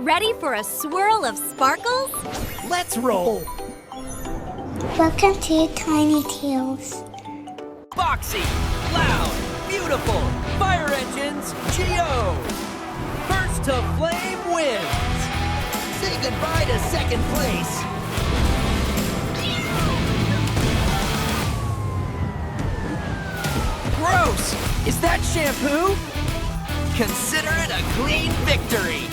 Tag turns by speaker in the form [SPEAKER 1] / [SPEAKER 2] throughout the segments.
[SPEAKER 1] ready for a swirl of sparkles?
[SPEAKER 2] Let's roll!
[SPEAKER 3] Welcome to Tiny Tales.
[SPEAKER 2] Boxy, loud, beautiful, fire engines, G.O. First to flame wins. Say goodbye to second place. Gross! Is that shampoo? Consider it a clean victory.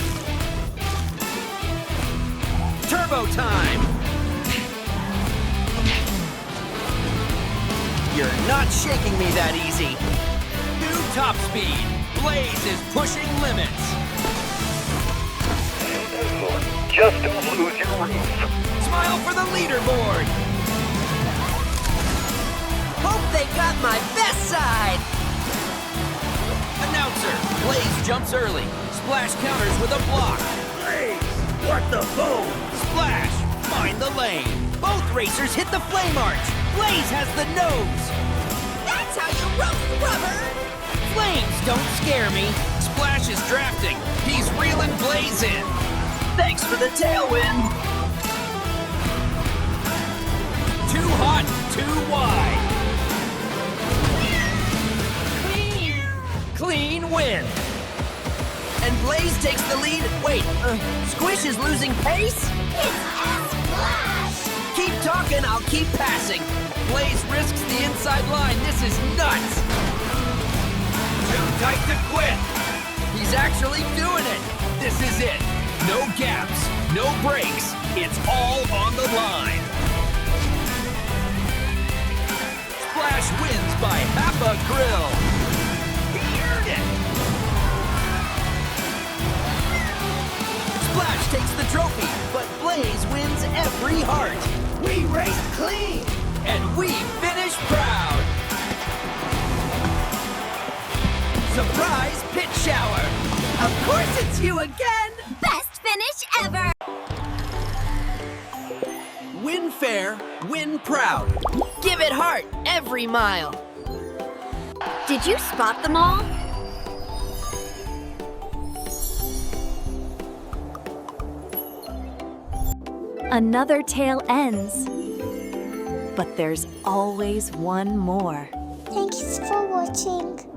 [SPEAKER 2] Turbo time! You're not shaking me that easy. New top speed. Blaze is pushing limits.
[SPEAKER 4] Just don't lose your roof.
[SPEAKER 2] Smile for the leaderboard. Hope they got my best side. Announcer. Blaze jumps early. Splash counters with a block.
[SPEAKER 4] Blaze, what the boom?
[SPEAKER 2] Splash. Find the lane. Both racers hit the flame arch. Blaze has the nose.
[SPEAKER 1] That's how you roast rubber!
[SPEAKER 2] Flames don't scare me. Splash is drafting. He's reeling Blaze in. Thanks for the tailwind. Too hot, too wide. Clean win. And Blaze takes the lead. Wait, Squish is losing pace? Keep talking, I'll keep passing. Blaze risks the inside line. This is nuts. Too tight to quit. He's actually doing it. This is it. No gaps, no breaks. It's all on the line. Splash wins by half a grill. He earned it. Splash takes the trophy, but Blaze wins every heart. We raced clean, and we finish proud. Surprise pit shower. Of course it's you again.
[SPEAKER 1] Best finish ever!
[SPEAKER 2] Win fair, win proud. Give it heart every mile.
[SPEAKER 1] Did you spot them all? Another tale ends, but there's always one more.
[SPEAKER 3] Thanks for watching.